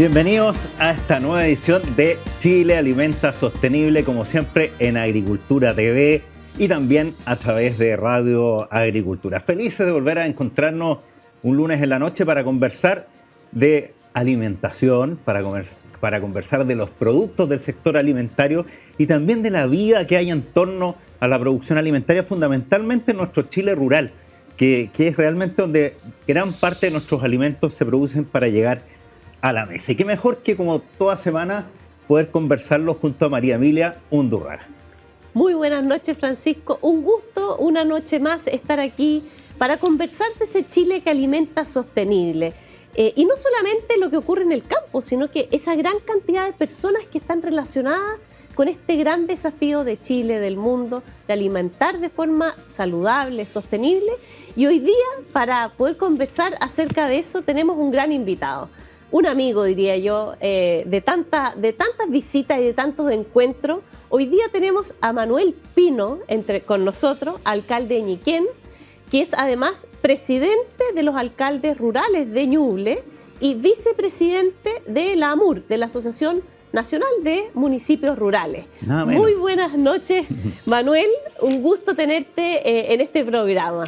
Bienvenidos a esta nueva edición de Chile Alimenta Sostenible, como siempre en Agricultura TV y también a través de Radio Agricultura. Felices de volver a encontrarnos un lunes en la noche para conversar de alimentación, para conversar de los productos del sector alimentario y también de la vida que hay en torno a la producción alimentaria, fundamentalmente en nuestro Chile rural, que es realmente donde gran parte de nuestros alimentos se producen para llegar a la mesa. Y qué mejor que, como toda semana, poder conversarlo junto a María Emilia Undurraga. Muy buenas noches, Francisco. Un gusto, una noche más, estar aquí para conversar de ese Chile que alimenta sostenible. Y no solamente lo que ocurre en el campo, sino que esa gran cantidad de personas que están relacionadas con este gran desafío de Chile, del mundo, de alimentar de forma saludable, sostenible. Y hoy día, para poder conversar acerca de eso, tenemos un gran invitado. Un amigo, diría yo, de tantas visitas y de tantos encuentros. Hoy día tenemos a Manuel Pino con nosotros, alcalde de Ñiquén, que es además presidente de los alcaldes rurales de Ñuble y vicepresidente de la AMUR, de la Asociación Nacional de Municipios Rurales. Muy buenas noches, Manuel. Un gusto tenerte en este programa.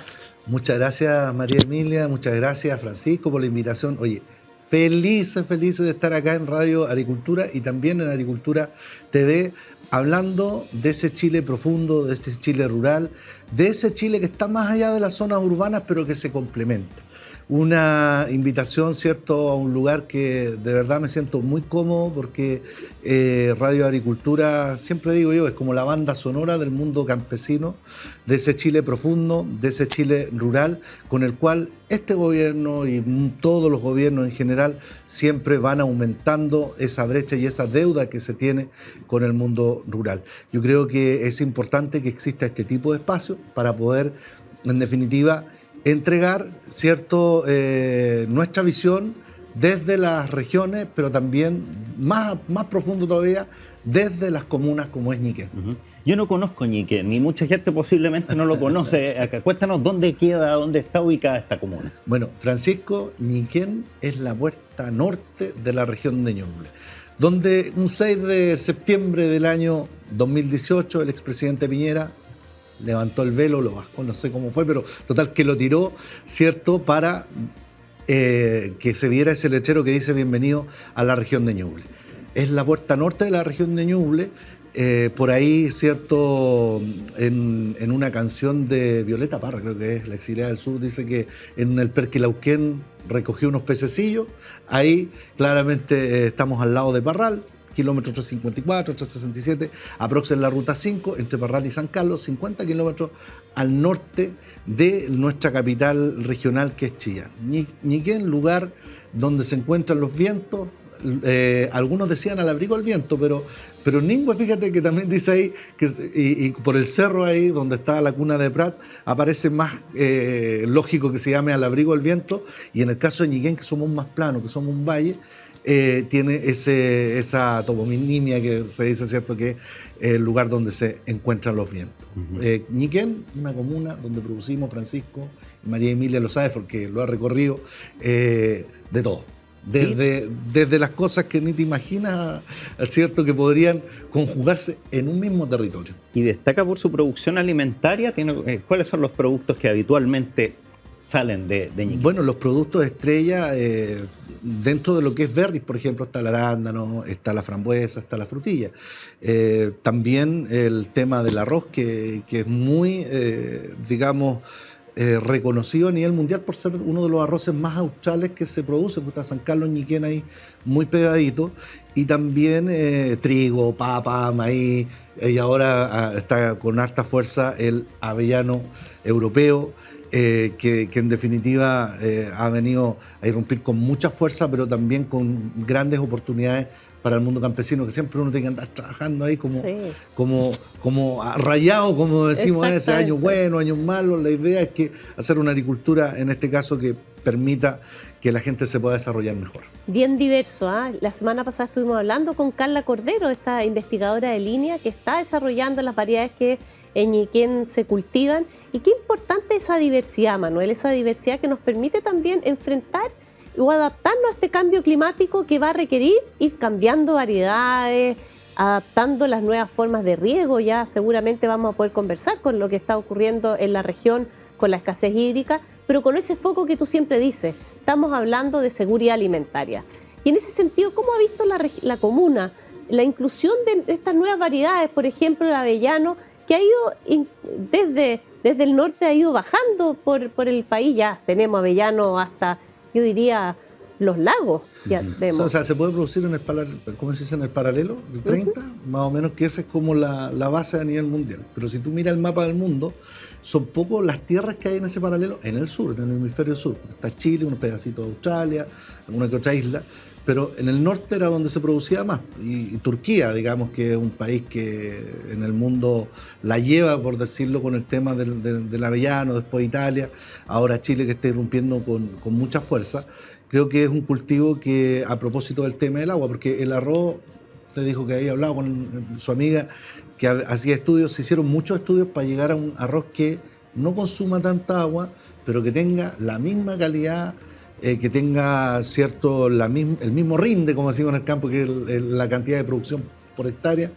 Muchas gracias, María Emilia. Muchas gracias, Francisco, por la invitación. Oye, felices de estar acá en Radio Agricultura y también en Agricultura TV, hablando de ese Chile profundo, de ese Chile rural, de ese Chile que está más allá de las zonas urbanas, pero que se complementa. Una invitación, ¿cierto?, a un lugar que de verdad me siento muy cómodo porque Radio Agricultura, siempre digo yo, es como la banda sonora del mundo campesino, de ese Chile profundo, de ese Chile rural, con el cual este gobierno y todos los gobiernos en general siempre van aumentando esa brecha y esa deuda que se tiene con el mundo rural. Yo creo que es importante que exista este tipo de espacio para poder, en definitiva, entregar, ¿cierto?, nuestra visión desde las regiones, pero también más profundo todavía, desde las comunas como es Ñiquén. Yo no conozco Ñiquén, ni mucha gente posiblemente no lo conoce. Acá, cuéntanos dónde queda, dónde está ubicada esta comuna. Bueno, Francisco, Ñiquén es la puerta norte de la región de Ñuble, donde un 6 de septiembre del año 2018 el expresidente Piñera levantó el velo, lo bajó, no sé cómo fue, pero total que lo tiró, ¿cierto?, para que se viera ese letrero que dice bienvenido a la región de Ñuble. Es la puerta norte de la región de Ñuble. Por ahí, ¿cierto?, en una canción de Violeta Parra, creo que es, la exiliada del sur, dice que en el Perquilauquén recogió unos pececillos. Ahí claramente estamos al lado de Parral, kilómetro 354, 367, aprox en la ruta 5, entre Parral y San Carlos, 50 kilómetros al norte de nuestra capital regional, que es Chillán. Ñiquén, lugar donde se encuentran los vientos, algunos decían al abrigo del viento, pero Ningüe, fíjate que también dice ahí, y por el cerro ahí, donde está la cuna de Prat, aparece más lógico que se llame al abrigo del viento, y en el caso de Ñiquén, que somos más planos, que somos un valle, tiene esa toponimia que se dice, ¿cierto?, que es el lugar donde se encuentran los vientos. Ñiquén, una comuna donde producimos, Francisco, María Emilia lo sabe porque lo ha recorrido, de todo. Desde las cosas que ni te imaginas, ¿cierto?, que podrían conjugarse en un mismo territorio. Y destaca por su producción alimentaria. ¿Cuáles son los productos que habitualmente salen de Ñiquén? Bueno, los productos estrella, dentro de lo que es berries, por ejemplo, está el arándano, está la frambuesa, está la frutilla. También el tema del arroz, que es muy, digamos, reconocido a nivel mundial por ser uno de los arroces más australes que se produce, porque está San Carlos, Ñiquén ahí muy pegadito, y también trigo, papa, maíz, y ahora está con harta fuerza el avellano europeo, que en definitiva ha venido a irrumpir con mucha fuerza, pero también con grandes oportunidades para el mundo campesino, que siempre uno tiene que andar trabajando ahí como rayado, como decimos, ese año bueno, años malos. La idea es que hacer una agricultura, en este caso, que permita que la gente se pueda desarrollar mejor. Bien diverso, ¿eh? La semana pasada estuvimos hablando con Carla Cordero, esta investigadora de línea que está desarrollando las variedades que en Ñiquén se cultivan. Y qué importante esa diversidad, Manuel, esa diversidad que nos permite también enfrentar o adaptarnos a este cambio climático que va a requerir ir cambiando variedades, adaptando las nuevas formas de riego. Ya seguramente vamos a poder conversar con lo que está ocurriendo en la región con la escasez hídrica, pero con ese foco que tú siempre dices, estamos hablando de seguridad alimentaria. Y en ese sentido, ¿cómo ha visto la comuna la inclusión de estas nuevas variedades? Por ejemplo, el avellano, que ha ido desde el norte, ha ido bajando por el país. Ya tenemos avellano hasta, yo diría, los lagos. Ya vemos. O sea, se puede producir en el ¿cómo se dice? En el paralelo, el 30, más o menos, que esa es como la base a nivel mundial. Pero si tú miras el mapa del mundo, son pocos las tierras que hay en ese paralelo en el sur, en el hemisferio sur. Está Chile, unos pedacitos de Australia, alguna que otra isla, pero en el norte era donde se producía más. Y Turquía, digamos, que es un país que en el mundo la lleva, por decirlo, con el tema del avellano, después Italia, ahora Chile, que está irrumpiendo con mucha fuerza. Creo que es un cultivo que, a propósito del tema del agua, porque el arroz, usted dijo que había hablado con su amiga, que hacía estudios, se hicieron muchos estudios para llegar a un arroz que no consuma tanta agua, pero que tenga la misma calidad, que tenga el mismo rinde, como decimos en el campo, que es la cantidad de producción por hectárea.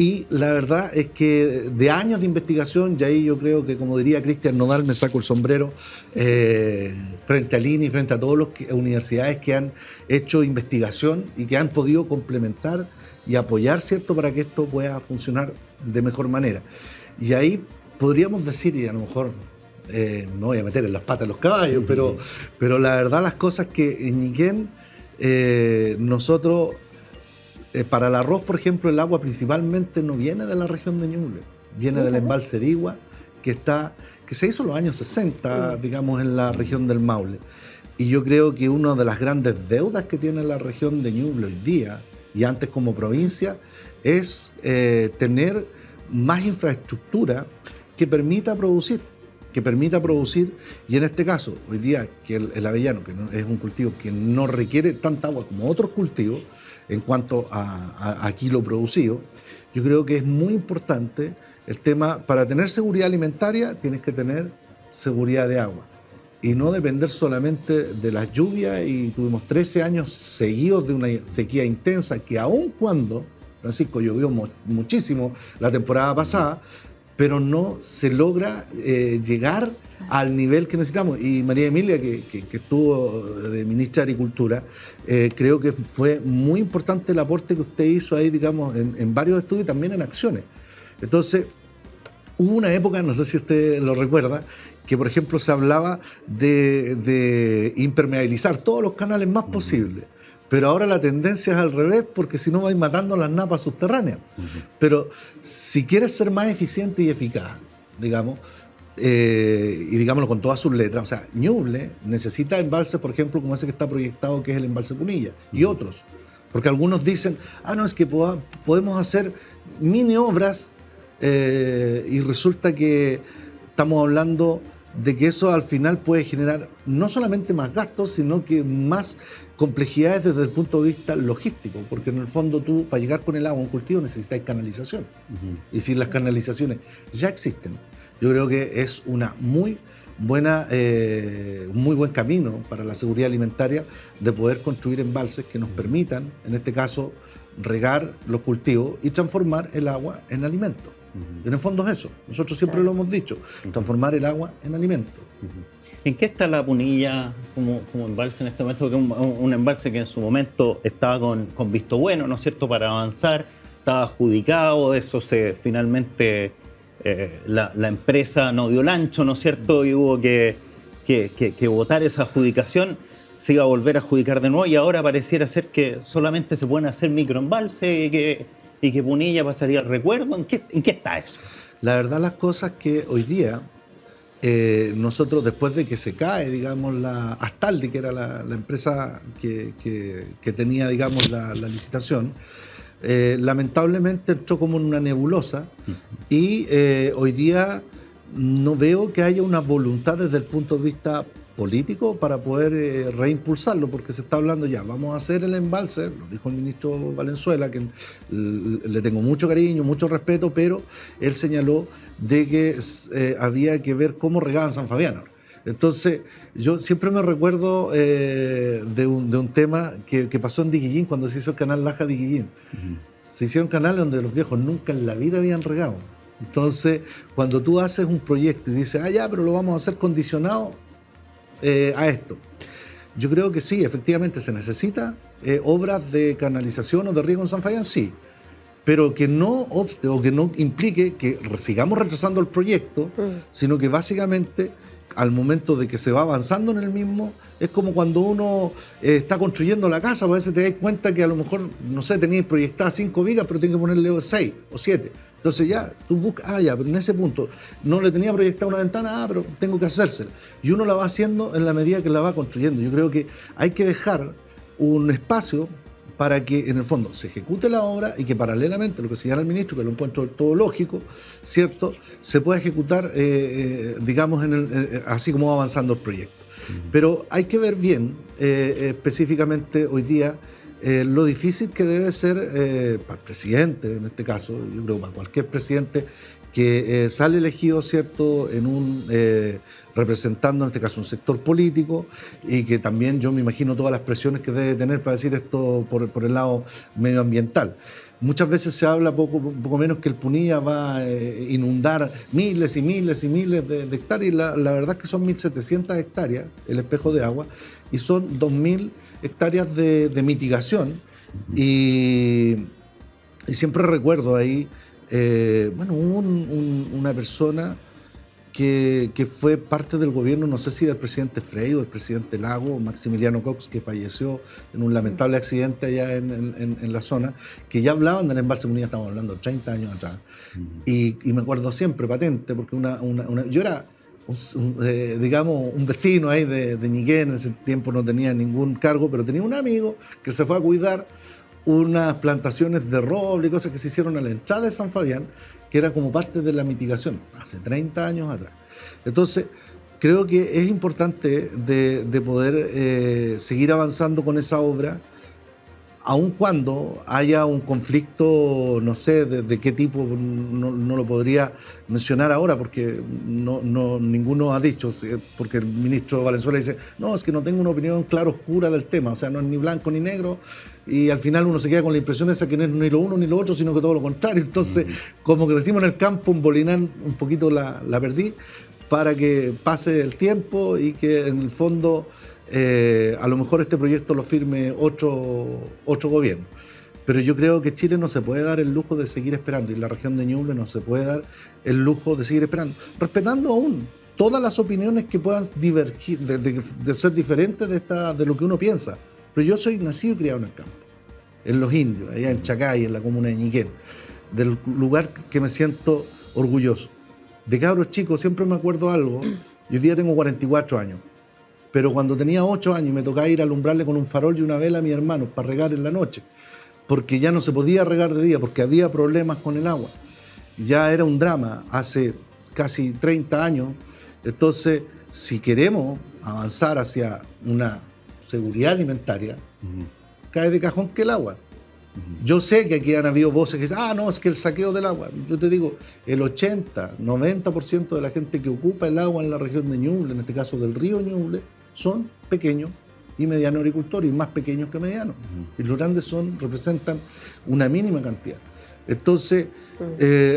Y la verdad es que de años de investigación, y ahí yo creo que, como diría Cristian Nodal, me saco el sombrero frente al INI, frente a todas las universidades que han hecho investigación y que han podido complementar y apoyar, ¿cierto?, para que esto pueda funcionar de mejor manera. Y ahí podríamos decir, y a lo mejor no voy a meter en las patas a los caballos, pero la verdad las cosas que en Ñiquén nosotros, para el arroz, por ejemplo, el agua principalmente no viene de la región de Ñuble, viene del embalse de Igua, que se hizo en los años 60, digamos, en la región del Maule. Y yo creo que una de las grandes deudas que tiene la región de Ñuble hoy día, y antes como provincia, es tener más infraestructura que permita producir, y en este caso, hoy día, que el avellano, que es un cultivo que no requiere tanta agua como otros cultivos, en cuanto a kilo producido, yo creo que es muy importante el tema. Para tener seguridad alimentaria tienes que tener seguridad de agua y no depender solamente de las lluvias. Y tuvimos 13 años seguidos de una sequía intensa que, aun cuando, Francisco, llovió muchísimo la temporada pasada, pero no se logra llegar al nivel que necesitamos. Y María Emilia, que estuvo de ministra de Agricultura, creo que fue muy importante el aporte que usted hizo ahí, digamos, en varios estudios y también en acciones. Entonces, hubo una época, no sé si usted lo recuerda, que por ejemplo se hablaba de impermeabilizar todos los canales más posibles. Pero ahora la tendencia es al revés, porque si no vais matando las napas subterráneas. Pero si quieres ser más eficiente y eficaz, digamos, y digámoslo con todas sus letras, o sea, Ñuble necesita embalses, por ejemplo, como ese que está proyectado, que es el embalse Punilla, y otros. Porque algunos dicen, no, es que podemos hacer mini obras, y resulta que estamos hablando de que eso al final puede generar no solamente más gastos, sino que más complejidades desde el punto de vista logístico, porque en el fondo tú, para llegar con el agua a un cultivo, necesitas canalización. Y si las canalizaciones ya existen, yo creo que es una muy buen camino para la seguridad alimentaria de poder construir embalses que nos permitan, en este caso, regar los cultivos y transformar el agua en alimento. En el fondo es eso, nosotros siempre lo hemos dicho, transformar el agua en alimento. ¿En qué está la Punilla como embalse en este momento? Que es un embalse que en su momento estaba con visto bueno, ¿no es cierto?, para avanzar, estaba adjudicado, eso finalmente la empresa no dio el ancho, ¿no es cierto?, y hubo que votar esa adjudicación. Se iba a volver a adjudicar de nuevo y ahora pareciera ser que solamente se pueden hacer microembalses y que Punilla pasaría al recuerdo. ¿En qué está eso? La verdad, las cosas que hoy día nosotros, después de que se cae, digamos, la Astaldi, que era la empresa que tenía, digamos, la licitación, lamentablemente entró como en una nebulosa y hoy día no veo que haya una voluntad desde el punto de vista político para poder reimpulsarlo, porque se está hablando ya, vamos a hacer el embalse, lo dijo el ministro Valenzuela, que le tengo mucho cariño, mucho respeto, pero él señaló de que había que ver cómo regaban San Fabiano. Entonces, yo siempre me recuerdo de un tema que pasó en Diquillín, cuando se hizo el canal Laja Diquillín. Se hicieron canales donde los viejos nunca en la vida habían regado. Entonces, cuando tú haces un proyecto y dices, ya, pero lo vamos a hacer condicionado a esto. Yo creo que sí, efectivamente se necesita obras de canalización o de riego en San Fabián, sí. Pero que no obste o que no implique que sigamos retrasando el proyecto, sino que básicamente al momento de que se va avanzando en el mismo, es como cuando uno está construyendo la casa, a veces te das cuenta que a lo mejor, no sé, tenías proyectadas 5 vigas, pero tienes que ponerle 6 o 7. Entonces ya, tú buscas, ya, pero en ese punto no le tenía proyectada una ventana, pero tengo que hacérsela. Y uno la va haciendo en la medida que la va construyendo. Yo creo que hay que dejar un espacio para que en el fondo se ejecute la obra y que paralelamente, lo que señala el ministro, que lo encuentro todo lógico, ¿cierto?, se pueda ejecutar, digamos, así como va avanzando el proyecto. Pero hay que ver bien, específicamente hoy día, lo difícil que debe ser para el presidente, en este caso, yo creo para cualquier presidente que sale elegido, ¿cierto?, representando en este caso un sector político, y que también yo me imagino todas las presiones que debe tener para decir esto por el lado medioambiental. Muchas veces se habla poco menos que el Punilla va a inundar miles y miles y miles de hectáreas, y la verdad es que son 1.700 hectáreas el espejo de agua, y son 2.000 hectáreas de mitigación, y siempre recuerdo ahí, hubo una persona que fue parte del gobierno, no sé si del presidente Frey o del presidente Lago, Maximiliano Cox, que falleció en un lamentable accidente allá en la zona, que ya hablaban del embalse Munilla, estamos hablando 30 años atrás. Y me acuerdo siempre, patente, porque yo era, digamos, un vecino ahí de Ñiquén, en ese tiempo no tenía ningún cargo, pero tenía un amigo que se fue a cuidar unas plantaciones de roble y cosas que se hicieron a la entrada de San Fabián, que era como parte de la mitigación, hace 30 años atrás. Entonces, creo que es importante de poder seguir avanzando con esa obra, aun cuando haya un conflicto, no sé de qué tipo, no lo podría mencionar ahora, porque ninguno ha dicho, porque el ministro Valenzuela dice, no, es que no tengo una opinión clara oscura del tema, o sea, no es ni blanco ni negro, y al final uno se queda con la impresión esa que no es ni lo uno ni lo otro, sino que todo lo contrario. Entonces, como que decimos en el campo, un bolinán, un poquito la perdí, para que pase el tiempo y que en el fondo a lo mejor este proyecto lo firme otro gobierno. Pero yo creo que Chile no se puede dar el lujo de seguir esperando, y la región de Ñuble no se puede dar el lujo de seguir esperando, respetando aún todas las opiniones que puedan divergir, de ser diferentes de lo que uno piensa. Pero yo soy nacido y criado en el campo, en Los Indios, allá en Chacay, en la comuna de Ñiquén, del lugar que me siento orgulloso. De cabros chicos siempre me acuerdo algo. Yo hoy día tengo 44 años, pero cuando tenía 8 años me tocaba ir a alumbrarle con un farol y una vela a mis hermanos para regar en la noche, porque ya no se podía regar de día, porque había problemas con el agua. Ya era un drama hace casi 30 años. Entonces, si queremos avanzar hacia una seguridad alimentaria, cae de cajón que el agua. Yo sé que aquí han habido voces que dicen, no, es que el saqueo del agua. Yo te digo, el 80-90% de la gente que ocupa el agua en la región de Ñuble, en este caso del río Ñuble, son pequeños y medianos agricultores, y más pequeños que medianos. Y los grandes representan una mínima cantidad. Entonces,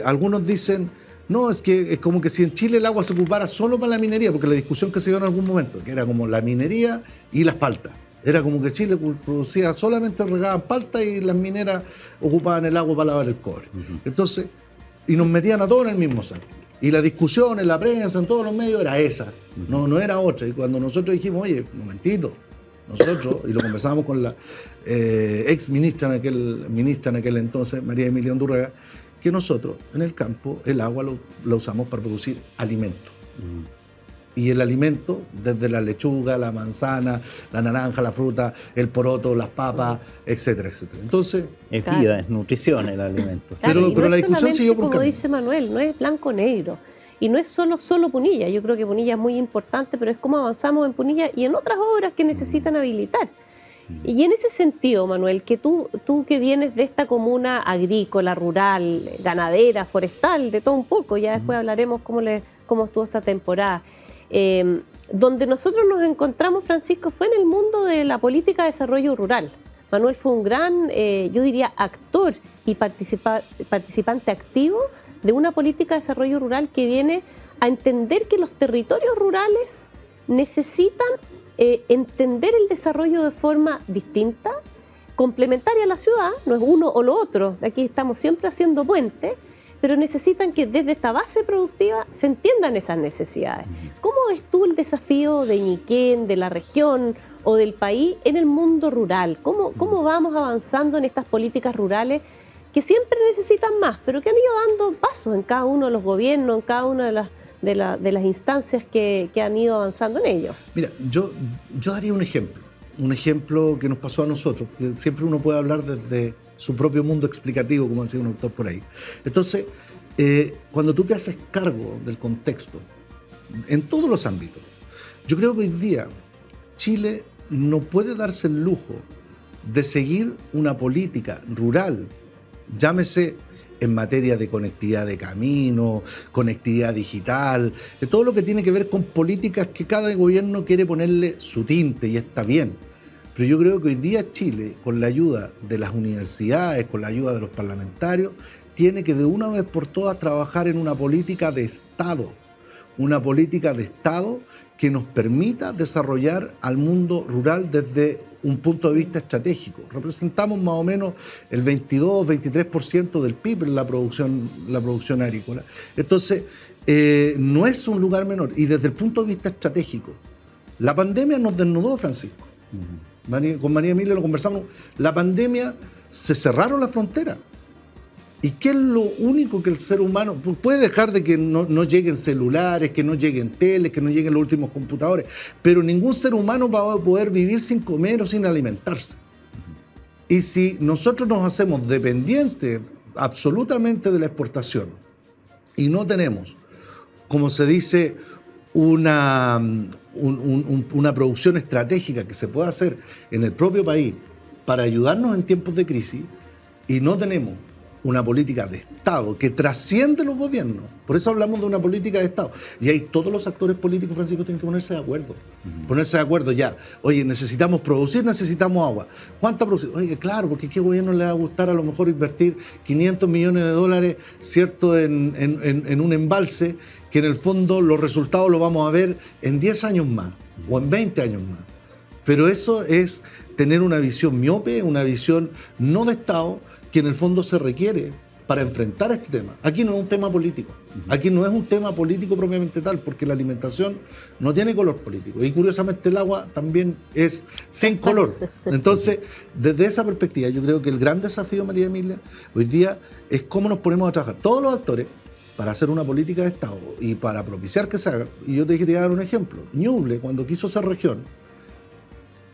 algunos dicen, no, es que es como que si en Chile el agua se ocupara solo para la minería, porque la discusión que se dio en algún momento, que era como la minería y las paltas. Era como que Chile producía solamente, regaban palta, y las mineras ocupaban el agua para lavar el cobre. Entonces, y nos metían a todos en el mismo saco. Y la discusión en la prensa, en todos los medios, era esa, no era otra. Y cuando nosotros dijimos, oye, un momentito, nosotros, y lo conversamos con la ex ministra en aquel entonces, María Emilia Undurraga, que nosotros en el campo el agua lo usamos para producir alimentos. Y el alimento, desde la lechuga, la manzana, la naranja, la fruta, el poroto, las papas, etcétera, etcétera. Entonces, es vida, es nutrición el alimento. Claro, pero la discusión siguió por como camino. dice Manuel, no es blanco-negro. Y no es solo Punilla. Yo creo que Punilla es muy importante, pero es cómo avanzamos en Punilla y en otras obras que necesitan habilitar. Y en ese sentido, Manuel, que tú que vienes de esta comuna agrícola, rural, ganadera, forestal, de todo un poco, ya después hablaremos cómo estuvo esta temporada. Donde nosotros nos encontramos, Francisco, fue en el mundo de la política de desarrollo rural. Manuel fue un gran, yo diría, actor y participante activo de una política de desarrollo rural que viene a entender que los territorios rurales necesitan entender el desarrollo de forma distinta, complementaria a la ciudad, no es uno o lo otro, aquí estamos siempre haciendo puentes, pero necesitan que desde esta base productiva se entiendan esas necesidades. ¿Cómo ves tú el desafío de Ñiquén, de la región o del país en el mundo rural? ¿Cómo vamos avanzando en estas políticas rurales que siempre necesitan más, pero que han ido dando pasos en cada uno de los gobiernos, en cada una de las instancias que han ido avanzando en ello? Mira, yo daría un ejemplo que nos pasó a nosotros, que siempre uno puede hablar desde su propio mundo explicativo, como decía un autor por ahí. Entonces, cuando tú te haces cargo del contexto, en todos los ámbitos, yo creo que hoy día Chile no puede darse el lujo de seguir una política rural, llámese en materia de conectividad de camino, conectividad digital, de todo lo que tiene que ver con políticas que cada gobierno quiere ponerle su tinte, y está bien. Pero yo creo que hoy día Chile, con la ayuda de las universidades, con la ayuda de los parlamentarios, tiene que de una vez por todas trabajar en una política de Estado que nos permita desarrollar al mundo rural desde un punto de vista estratégico. Representamos más o menos el 22-23% del PIB en la producción agrícola. Entonces, no es un lugar menor. Y desde el punto de vista estratégico, la pandemia nos desnudó, Francisco. Con María Emilia lo conversamos. La pandemia, se cerraron las fronteras. ¿Y qué es lo único que el ser humano puede dejar de que no lleguen celulares, que no lleguen teles, que no lleguen los últimos computadores? Pero ningún ser humano va a poder vivir sin comer o sin alimentarse. Y si nosotros nos hacemos dependientes absolutamente de la exportación y no tenemos, como se dice, una producción estratégica que se pueda hacer en el propio país para ayudarnos en tiempos de crisis, y no tenemos una política de Estado que trasciende los gobiernos. Por eso hablamos de una política de Estado. Y ahí todos los actores políticos, Francisco, tienen que ponerse de acuerdo. Ponerse de acuerdo ya. Oye, necesitamos producir, necesitamos agua. ¿Cuánta producción? Oye, claro, porque ¿qué gobierno le va a gustar a lo mejor invertir 500 millones de dólares, ¿cierto?, en un embalse, que en el fondo los resultados los vamos a ver en 10 años más o en 20 años más? Pero eso es tener una visión miope, una visión no de Estado, que en el fondo se requiere para enfrentar este tema. Aquí no es un tema político, aquí no es un tema político propiamente tal, porque la alimentación no tiene color político, y curiosamente el agua también es sin color. Entonces, desde esa perspectiva, yo creo que el gran desafío, María Emilia, hoy día es cómo nos ponemos a trabajar todos los actores para hacer una política de Estado y para propiciar que se haga. Y yo te quería dar un ejemplo. Ñuble, cuando quiso ser región,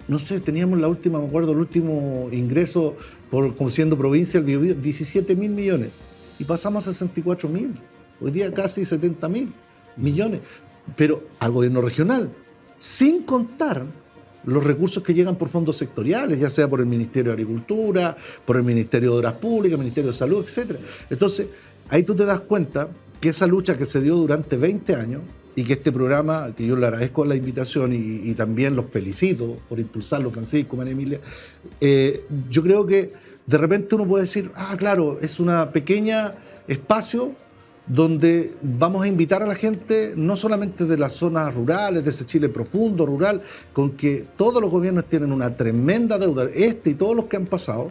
no sé, teníamos la última, me acuerdo, el último ingreso como siendo provincia, el Biobío, 17.000 millones. Y pasamos a 64.000. Hoy día casi 70.000 millones. Pero al gobierno regional, sin contar los recursos que llegan por fondos sectoriales, ya sea por el Ministerio de Agricultura, por el Ministerio de Obras Públicas, el Ministerio de Salud, etc. Entonces, ahí tú te das cuenta que esa lucha que se dio durante 20 años, y que este programa, que yo le agradezco la invitación y también los felicito por impulsarlo, Francisco, María Emilia, yo creo que de repente uno puede decir, claro, es una pequeña espacio donde vamos a invitar a la gente, no solamente de las zonas rurales, de ese Chile profundo, rural, con que todos los gobiernos tienen una tremenda deuda, y todos los que han pasado,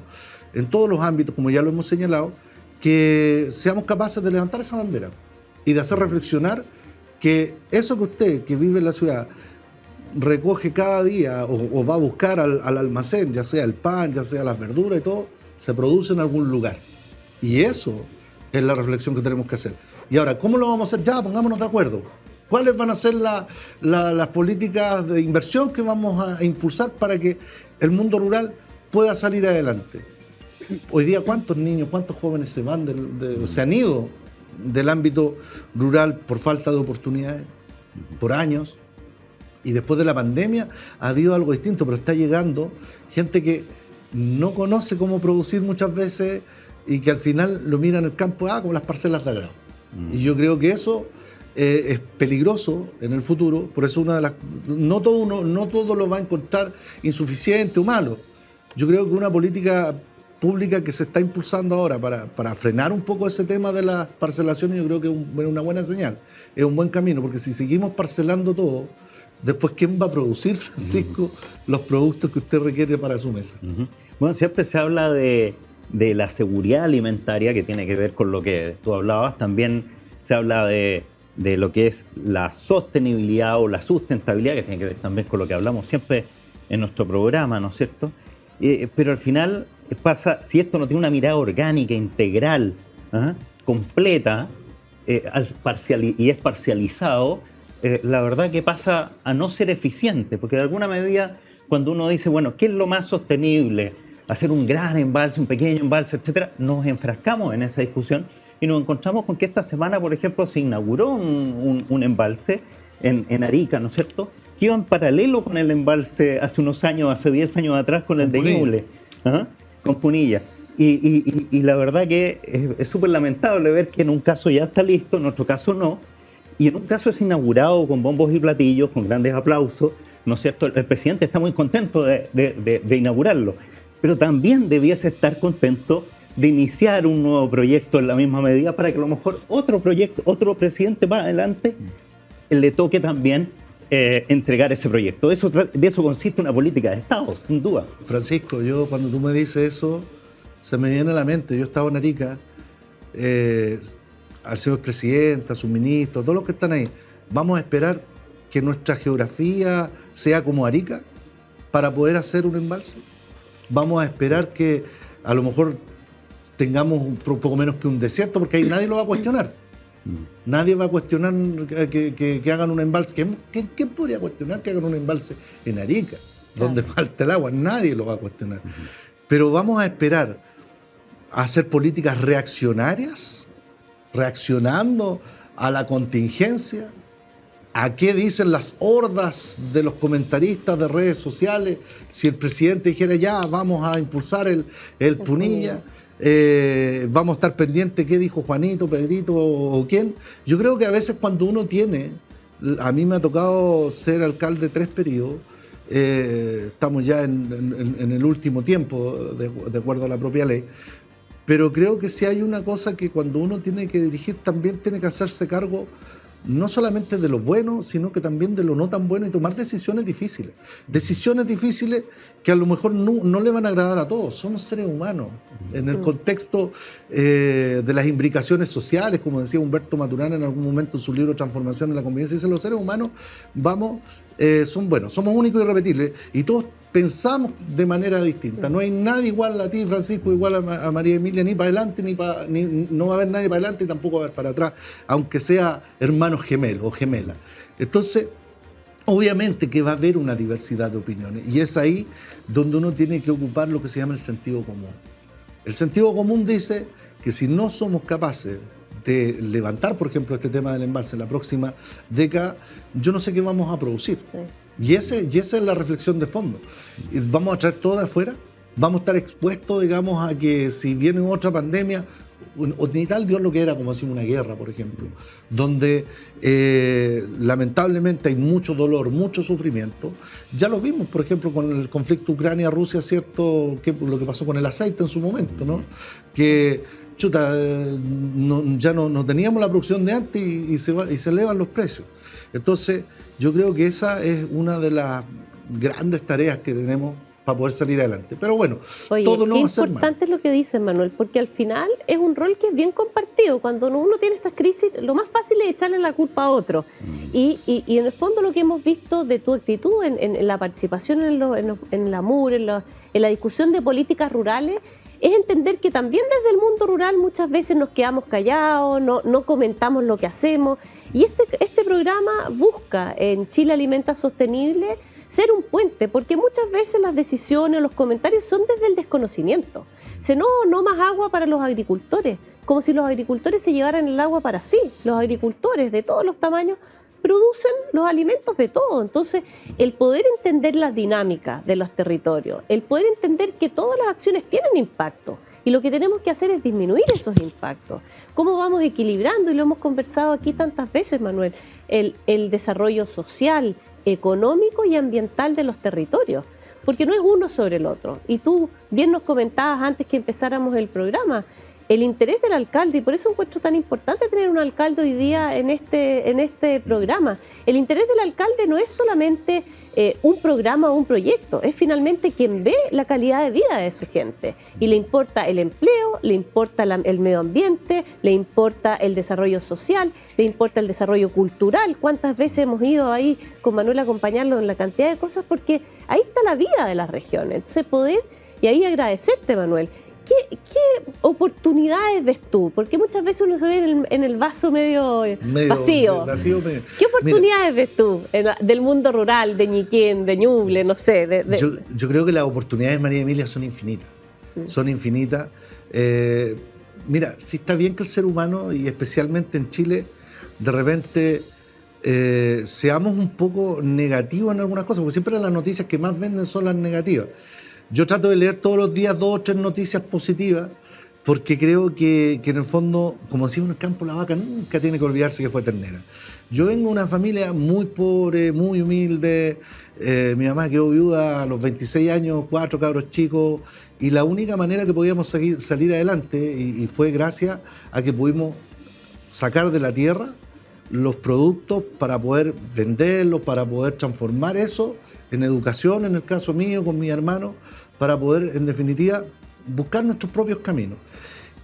en todos los ámbitos, como ya lo hemos señalado, que seamos capaces de levantar esa bandera y de hacer reflexionar que eso que usted, que vive en la ciudad, recoge cada día o va a buscar al almacén, ya sea el pan, ya sea las verduras y todo, se produce en algún lugar. Y eso es la reflexión que tenemos que hacer. Y ahora, ¿cómo lo vamos a hacer? Ya, pongámonos de acuerdo. ¿Cuáles van a ser las políticas de inversión que vamos a impulsar para que el mundo rural pueda salir adelante? Hoy día, ¿cuántos niños, cuántos jóvenes se han ido del ámbito rural por falta de oportunidades, por años? Y después de la pandemia ha habido algo distinto, pero está llegando gente que no conoce cómo producir muchas veces y que al final lo mira en el campo como las parcelas de agrado. Y yo creo que eso es peligroso en el futuro. Por eso no todo lo va a encontrar insuficiente o malo. Yo creo que una política pública que se está impulsando ahora para frenar un poco ese tema de las parcelaciones, yo creo que es una buena señal, es un buen camino, porque si seguimos parcelando todo, después ¿quién va a producir, Francisco, los productos que usted requiere para su mesa? Bueno, siempre se habla de la seguridad alimentaria, que tiene que ver con lo que tú hablabas. También se habla de lo que es la sostenibilidad o la sustentabilidad, que tiene que ver también con lo que hablamos siempre en nuestro programa, ¿no es cierto? Pero al final pasa, si esto no tiene una mirada orgánica, integral, completa, y es parcializado, la verdad que pasa a no ser eficiente, porque de alguna medida, cuando uno dice, bueno, ¿qué es lo más sostenible? Hacer un gran embalse, un pequeño embalse, etcétera, nos enfrascamos en esa discusión y nos encontramos con que esta semana, por ejemplo, se inauguró un embalse en Arica, ¿no es cierto?, que iba en paralelo con el embalse hace unos años, hace 10 años atrás, con el de Ñuble, con Punilla. Y la verdad que es súper lamentable ver que en un caso ya está listo, en otro caso no, y en un caso es inaugurado con bombos y platillos, con grandes aplausos, ¿no es cierto? El presidente está muy contento de inaugurarlo, pero también debiese estar contento de iniciar un nuevo proyecto en la misma medida para que a lo mejor otro presidente más adelante le toque también entregar ese proyecto. De eso consiste una política de Estado, sin duda. Francisco, yo cuando tú me dices eso, se me viene a la mente, yo estaba en Arica, al señor presidente, a sus ministros, todos los que están ahí, ¿vamos a esperar que nuestra geografía sea como Arica para poder hacer un embalse? ¿Vamos a esperar que a lo mejor tengamos un poco menos que un desierto? Porque ahí nadie lo va a cuestionar. Nadie va a cuestionar que hagan un embalse. ¿Quién podría cuestionar que hagan un embalse en Arica, donde falta el agua? Nadie lo va a cuestionar. Pero vamos a esperar a hacer políticas reaccionarias, reaccionando a la contingencia. ¿A qué dicen las hordas de los comentaristas de redes sociales? Si el presidente dijera ya, vamos a impulsar el Punilla, vamos a estar pendientes qué dijo Juanito, Pedrito o quién. Yo creo que a veces cuando uno tiene, a mí me ha tocado ser alcalde 3 periodos, estamos ya en el último tiempo, de acuerdo a la propia ley, pero creo que si hay una cosa que cuando uno tiene que dirigir también tiene que hacerse cargo no solamente de lo bueno, sino que también de lo no tan bueno y tomar decisiones difíciles. Decisiones difíciles que a lo mejor no le van a agradar a todos. Somos seres humanos. En el contexto de las imbricaciones sociales, como decía Humberto Maturana en algún momento en su libro Transformación de la Convivencia, dice, los seres humanos somos únicos y irrepetibles y todos pensamos de manera distinta. No hay nadie igual a ti, Francisco, igual a María Emilia, ni para adelante, no va a haber nadie para adelante y tampoco va a haber para atrás, aunque sea hermanos gemelos o gemelas. Entonces, obviamente que va a haber una diversidad de opiniones y es ahí donde uno tiene que ocupar lo que se llama el sentido común. El sentido común dice que si no somos capaces de levantar, por ejemplo, este tema del embalse en la próxima década, yo no sé qué vamos a producir. Y esa es la reflexión de fondo. ¿Vamos a traer todo de afuera? ¿Vamos a estar expuestos, digamos, a que si viene otra pandemia, o ni tal Dios lo que era, como decimos, una guerra, por ejemplo, donde lamentablemente hay mucho dolor, mucho sufrimiento? Ya lo vimos, por ejemplo, con el conflicto Ucrania-Rusia, ¿cierto? Lo que pasó con el aceite en su momento, ¿no? Que ya no teníamos la producción de antes y se elevan los precios. Entonces, yo creo que esa es una de las grandes tareas que tenemos para poder salir adelante. Pero bueno, todo no va a ser mal. Importante es lo que dice Manuel, porque al final es un rol que es bien compartido. Cuando uno tiene estas crisis, lo más fácil es echarle la culpa a otro. Y en el fondo lo que hemos visto de tu actitud en la participación en la MUR, en la discusión de políticas rurales, es entender que también desde el mundo rural muchas veces nos quedamos callados, no comentamos lo que hacemos. Y este programa busca en Chile Alimenta Sostenible ser un puente, porque muchas veces las decisiones o los comentarios son desde el desconocimiento. No más agua para los agricultores, como si los agricultores se llevaran el agua para sí. Los agricultores de todos los tamaños producen los alimentos de todo. Entonces, el poder entender las dinámicas de los territorios, el poder entender que todas las acciones tienen impacto y lo que tenemos que hacer es disminuir esos impactos. ¿Cómo vamos equilibrando? Y lo hemos conversado aquí tantas veces, Manuel, el desarrollo social, económico y ambiental de los territorios, porque no es uno sobre el otro. Y tú bien nos comentabas antes que empezáramos el programa, el interés del alcalde, y por eso encuentro tan importante tener un alcalde hoy día en este programa. El interés del alcalde no es solamente un programa o un proyecto, es finalmente quien ve la calidad de vida de su gente y le importa el empleo, le importa el medio ambiente, le importa el desarrollo social, le importa el desarrollo cultural. ¿Cuántas veces hemos ido ahí con Manuel a acompañarlo en la cantidad de cosas? Porque ahí está la vida de las regiones. Entonces poder, y ahí agradecerte, Manuel, ¿qué oportunidades ves tú? Porque muchas veces uno se ve en el vaso medio vacío. ¿Qué oportunidades ves tú del mundo rural, de Ñiquén, de Ñuble, no sé? Yo creo que las oportunidades, María Emilia, son infinitas. Son infinitas. Mira, sí está bien que el ser humano, y especialmente en Chile, de repente seamos un poco negativos en algunas cosas, porque siempre las noticias que más venden son las negativas. Yo trato de leer todos los días 2 o 3 noticias positivas, porque creo que en el fondo, como decimos en el campo, la vaca nunca tiene que olvidarse que fue ternera. Yo vengo de una familia muy pobre, muy humilde. Mi mamá quedó viuda a los 26 años, 4 cabros chicos, y la única manera que podíamos salir adelante, y fue gracias a que pudimos sacar de la tierra los productos para poder venderlos, para poder transformar eso en educación, en el caso mío, con mis hermanos, para poder, en definitiva, buscar nuestros propios caminos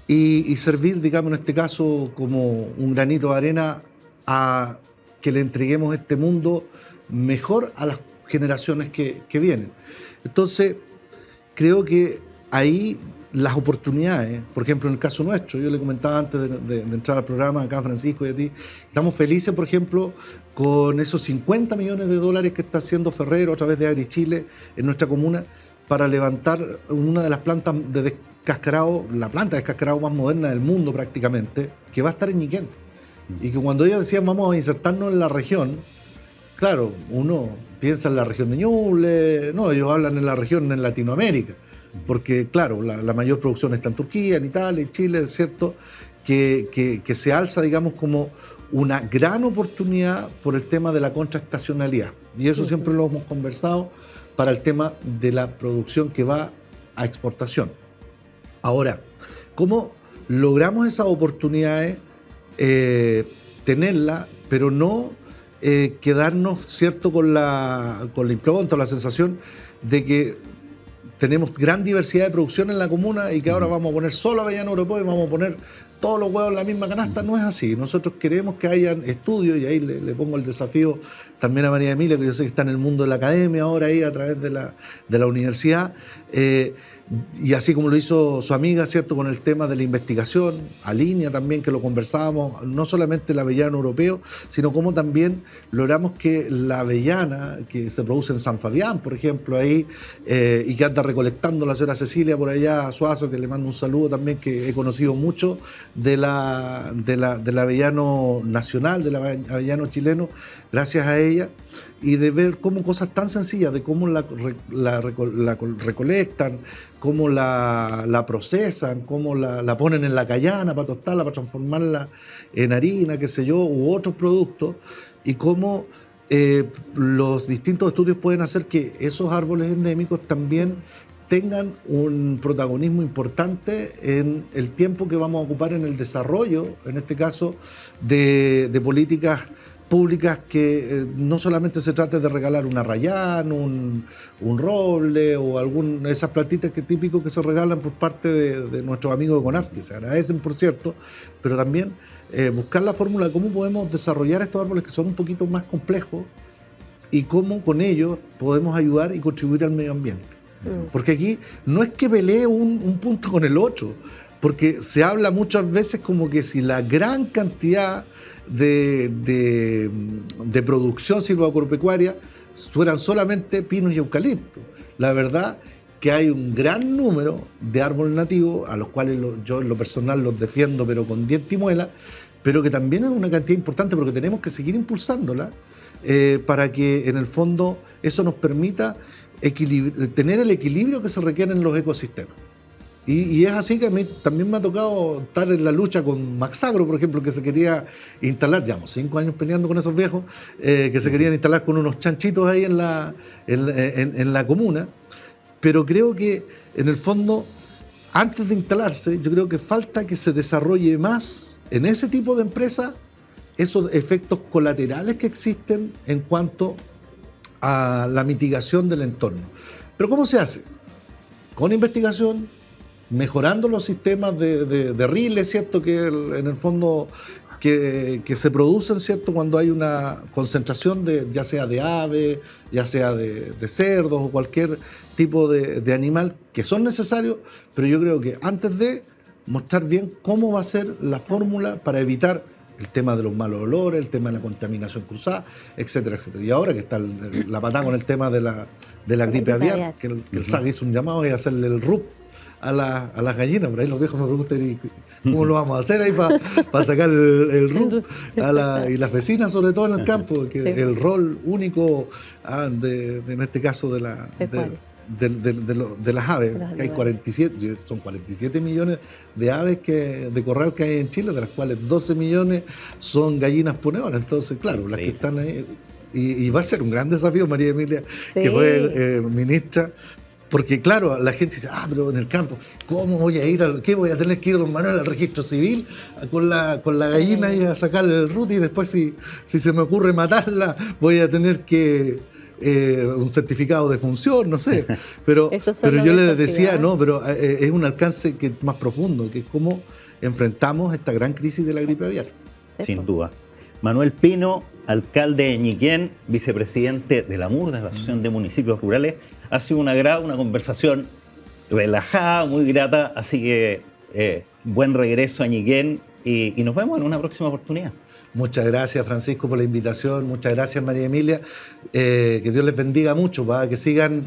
y servir, digamos, en este caso, como un granito de arena a que le entreguemos este mundo mejor a las generaciones que vienen. Entonces, creo que ahí las oportunidades, por ejemplo, en el caso nuestro, yo le comentaba antes de entrar al programa acá a Francisco y a ti, estamos felices, por ejemplo, con esos 50 millones de dólares que está haciendo Ferrero a través de AgriChile en nuestra comuna para levantar una de las plantas de descascarado, la planta de descascarado más moderna del mundo prácticamente, que va a estar en Ñiquén. Y que cuando ellos decían vamos a insertarnos en la región, claro, uno piensa en la región de Ñuble, no, ellos hablan en la región en Latinoamérica, porque claro, la mayor producción está en Turquía, en Italia, en Chile, es cierto, que se alza, digamos, como una gran oportunidad por el tema de la contraestacionalidad. Y eso siempre lo hemos conversado para el tema de la producción que va a exportación. Ahora, ¿cómo logramos esas oportunidades? Tenerla, pero no quedarnos, ¿cierto?, con la impronta o la sensación de que tenemos gran diversidad de producción en la comuna y que ahora vamos a poner solo avellano europeo y vamos a poner todos los huevos en la misma canasta. No es así. Nosotros queremos que hayan estudios, y ahí le pongo el desafío también a María Emilia, que yo sé que está en el mundo de la academia ahora ahí a través de la universidad, y así como lo hizo su amiga, ¿cierto?, con el tema de la investigación, Alinea también, que lo conversábamos, no solamente el avellano europeo, sino como también logramos que la avellana que se produce en San Fabián, por ejemplo, ahí, y que anda recolectando la señora Cecilia por allá a Suazo, que le mando un saludo también, que he conocido mucho del avellano nacional, del avellano chileno, gracias a ella, y de ver cómo cosas tan sencillas, de cómo la recolectan, cómo la procesan, cómo la ponen en la cayana para tostarla, para transformarla en harina, qué sé yo, u otros productos, y cómo los distintos estudios pueden hacer que esos árboles endémicos también tengan un protagonismo importante en el tiempo que vamos a ocupar en el desarrollo, en este caso, de políticas públicas, que no solamente se trate de regalar un arrayán, un roble o esas plantitas típicos que se regalan por parte de nuestros amigos de CONAF, que se agradecen, por cierto, pero también buscar la fórmula de cómo podemos desarrollar estos árboles que son un poquito más complejos y cómo con ellos podemos ayudar y contribuir al medio ambiente. Porque aquí no es que pelee un punto con el otro, porque se habla muchas veces como que si la gran cantidad de producción silvagropecuaria fueran solamente pinos y eucaliptos. La verdad que hay un gran número de árboles nativos, a los cuales yo en lo personal los defiendo, pero con diente y muela, pero que también es una cantidad importante porque tenemos que seguir impulsándola para que en el fondo eso nos permita tener el equilibrio que se requiere en los ecosistemas. Y es así que a mí también me ha tocado estar en la lucha con Maxagro, por ejemplo, que se quería instalar, llevamos 5 años peleando con esos viejos, que se querían instalar con unos chanchitos ahí en la comuna, pero creo que en el fondo, antes de instalarse, yo creo que falta que se desarrolle más en ese tipo de empresas esos efectos colaterales que existen en cuanto a la mitigación del entorno. Pero ¿cómo se hace? Con investigación, mejorando los sistemas de riles, ¿cierto? Que en el fondo que se producen, ¿cierto? Cuando hay una concentración ya sea de aves, ya sea de cerdos o cualquier tipo de animal que son necesarios, pero yo creo que antes de mostrar bien cómo va a ser la fórmula para evitar el tema de los malos olores, el tema de la contaminación cruzada, etcétera, etcétera. Y ahora que está la patada con el tema de la gripe aviar, que el SAC hizo un llamado y hacerle el RUP a las gallinas. Por ahí los viejos me preguntan cómo lo vamos a hacer ahí para sacar el RUP y las vecinas, sobre todo en el campo, que el rol único en este caso de las aves, que hay 47 millones de aves de corral que hay en Chile, de las cuales 12 millones son gallinas ponedoras. Entonces, claro, las que están ahí, y va a ser un gran desafío, María Emilia, que fue ministra, porque claro, la gente dice, pero en el campo, ¿cómo voy a ir qué voy a tener que ir, don Manuel, al registro civil con la gallina y a sacarle el RUT, y después si se me ocurre matarla, voy a tener que un certificado de función, no sé, pero yo les decía, no, pero es un alcance que es más profundo, que es cómo enfrentamos esta gran crisis de la gripe aviar. Sin duda. Manuel Pino, alcalde de Ñiquén, vicepresidente de la MUR, de la Asociación de Municipios Rurales. Ha sido un agrado, una conversación relajada, muy grata, así que buen regreso a Ñiquén y nos vemos en una próxima oportunidad. Muchas gracias, Francisco, por la invitación. Muchas gracias, María Emilia. Que Dios les bendiga mucho, para que sigan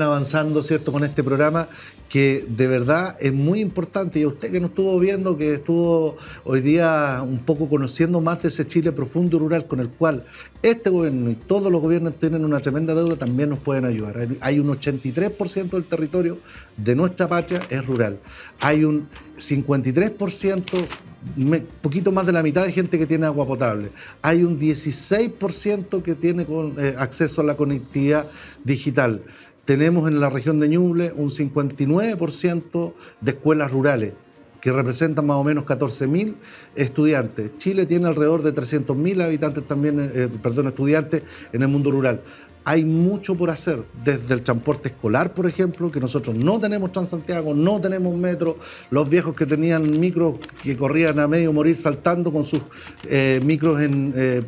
avanzando, ¿cierto?, con este programa, que de verdad es muy importante. Y a usted que nos estuvo viendo, que estuvo hoy día un poco conociendo más de ese Chile profundo y rural, con el cual este gobierno y todos los gobiernos tienen una tremenda deuda, también nos pueden ayudar. Hay un 83% del territorio de nuestra patria es rural. Hay un 53%, poquito más de la mitad de gente que tiene agua potable. Hay un 16% que tiene acceso a la conectividad digital. Tenemos en la región de Ñuble un 59% de escuelas rurales, que representan más o menos 14.000 estudiantes. Chile tiene alrededor de 300.000 habitantes también, estudiantes en el mundo rural. Hay mucho por hacer, desde el transporte escolar, por ejemplo, que nosotros no tenemos Transantiago, no tenemos metro, los viejos que tenían micros que corrían a medio morir saltando con sus micros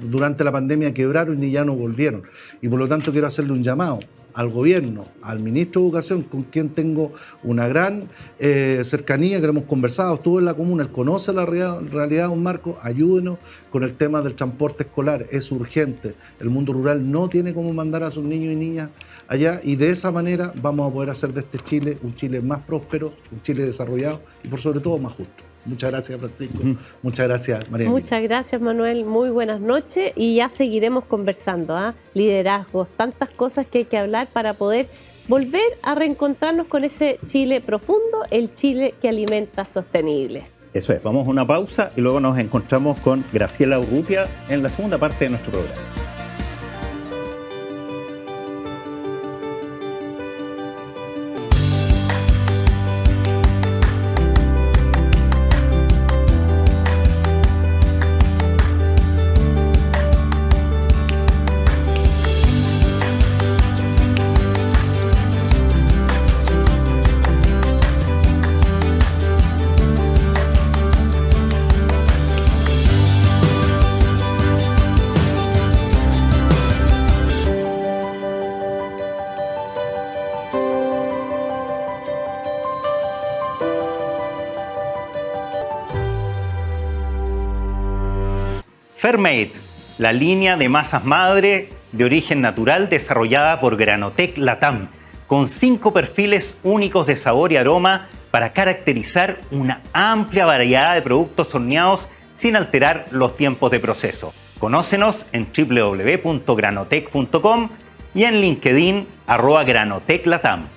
durante la pandemia quebraron y ya no volvieron. Y por lo tanto quiero hacerle un llamado al gobierno, al ministro de Educación, con quien tengo una gran cercanía, que hemos conversado, estuvo en la comuna, él conoce la realidad, don Marco, ayúdenos con el tema del transporte escolar, es urgente, el mundo rural no tiene cómo mandar a sus niños y niñas allá, y de esa manera vamos a poder hacer de este Chile un Chile más próspero, un Chile desarrollado y por sobre todo más justo. Muchas gracias, Francisco. Muchas gracias, María. Muchas gracias, Manuel. Muy buenas noches y ya seguiremos conversando. Liderazgos, tantas cosas que hay que hablar para poder volver a reencontrarnos con ese Chile profundo, el Chile que alimenta sostenible. Eso es, vamos a una pausa y luego nos encontramos con Graciela Urrutia en la segunda parte de nuestro programa. Fairmade, la línea de masas madre de origen natural desarrollada por Granotec Latam, con 5 perfiles únicos de sabor y aroma para caracterizar una amplia variedad de productos horneados sin alterar los tiempos de proceso. Conócenos en www.granotec.com y en LinkedIn @granoteclatam.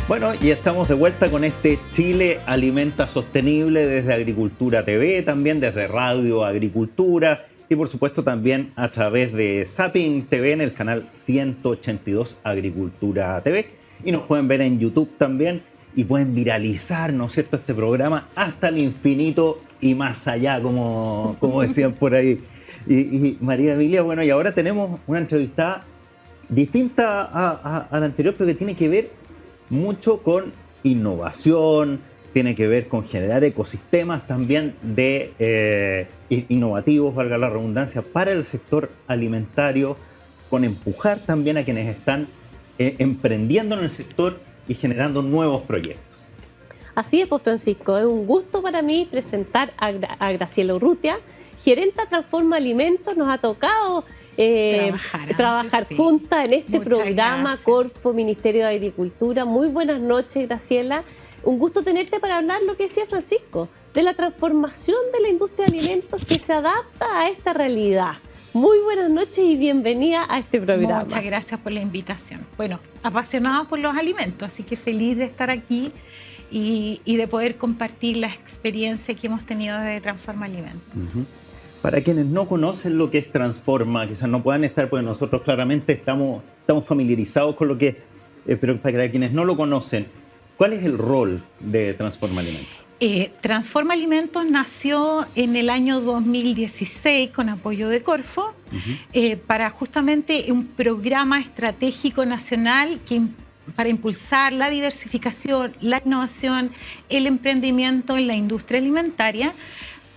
Bueno, y estamos de vuelta con este Chile Alimenta Sostenible desde Agricultura TV, también desde Radio Agricultura y por supuesto también a través de Zapping TV en el canal 182 Agricultura TV. Y nos pueden ver en YouTube también y pueden viralizar, ¿no es cierto?, este programa hasta el infinito y más allá, como decían por ahí. Y María Emilia, bueno, y ahora tenemos una entrevistada distinta a la anterior, pero que tiene que ver mucho con innovación, tiene que ver con generar ecosistemas también de innovativos, valga la redundancia, para el sector alimentario, con empujar también a quienes están emprendiendo en el sector y generando nuevos proyectos. Así es, pues Francisco, es un gusto para mí presentar a Graciela Urrutia, gerenta Transforma Alimentos. Nos ha tocado trabajar juntas en este programa Corfo, Ministerio de Agricultura. Muy buenas noches, Graciela. Un gusto tenerte para hablar, lo que decía Francisco, de la transformación de la industria de alimentos que se adapta a esta realidad. Muy buenas noches y bienvenida a este programa. Muchas gracias por la invitación. Bueno, apasionados por los alimentos, así que feliz de estar aquí y de poder compartir la experiencia que hemos tenido de Transforma Alimentos. Uh-huh. Para quienes no conocen lo que es Transforma, quizás no puedan estar, porque nosotros claramente estamos familiarizados con lo que es, pero para quienes no lo conocen, ¿cuál es el rol de Transforma Alimentos? Transforma Alimentos nació en el año 2016 con apoyo de Corfo, para justamente un programa estratégico nacional para impulsar la diversificación, la innovación, el emprendimiento en la industria alimentaria,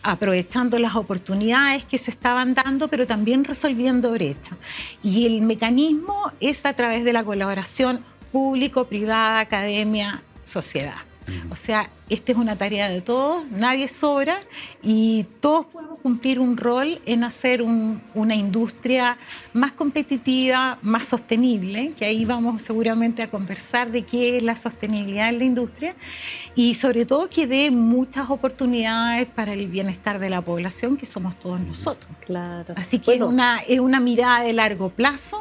aprovechando las oportunidades que se estaban dando, pero también resolviendo brechas. Y el mecanismo es a través de la colaboración público-privada, academia, sociedad. O sea, esta es una tarea de todos, nadie sobra y todos podemos cumplir un rol en hacer una industria más competitiva, más sostenible, que ahí vamos seguramente a conversar de qué es la sostenibilidad en la industria, y sobre todo que dé muchas oportunidades para el bienestar de la población, que somos todos nosotros. Claro. Así que es una mirada de largo plazo,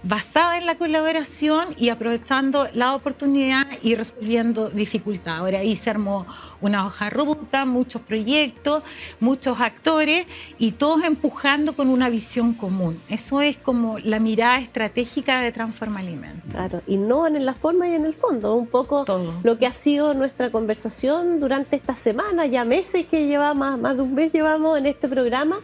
basada en la colaboración y aprovechando la oportunidad y resolviendo dificultades. Ahora ahí se armó una hoja de ruta, muchos proyectos, muchos actores y todos empujando con una visión común. Eso es como la mirada estratégica de Transforma Alimentos. Claro, innovan en la forma y en el fondo, un poco todo lo que ha sido nuestra conversación durante esta semana, ya meses que llevamos, más de un mes llevamos en este programa,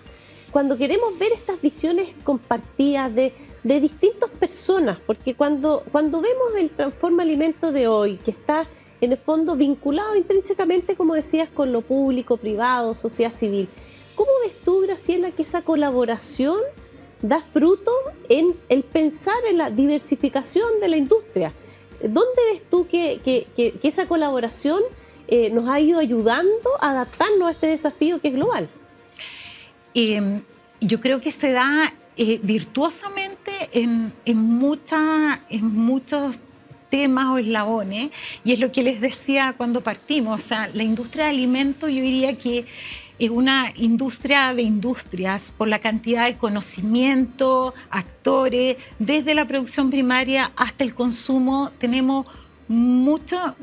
cuando queremos ver estas visiones compartidas de distintas personas, porque cuando vemos el Transforma Alimentos de hoy, que está en el fondo vinculado intrínsecamente, como decías, con lo público, privado, sociedad civil, ¿cómo ves tú, Graciela, que esa colaboración da fruto en el pensar en la diversificación de la industria? ¿Dónde ves tú que esa colaboración nos ha ido ayudando a adaptarnos a este desafío que es global? Yo creo que se da virtuosamente en muchos temas o eslabones, y es lo que les decía cuando partimos. O sea, la industria de alimentos yo diría que es una industria de industrias por la cantidad de conocimiento, actores, desde la producción primaria hasta el consumo. Tenemos mucho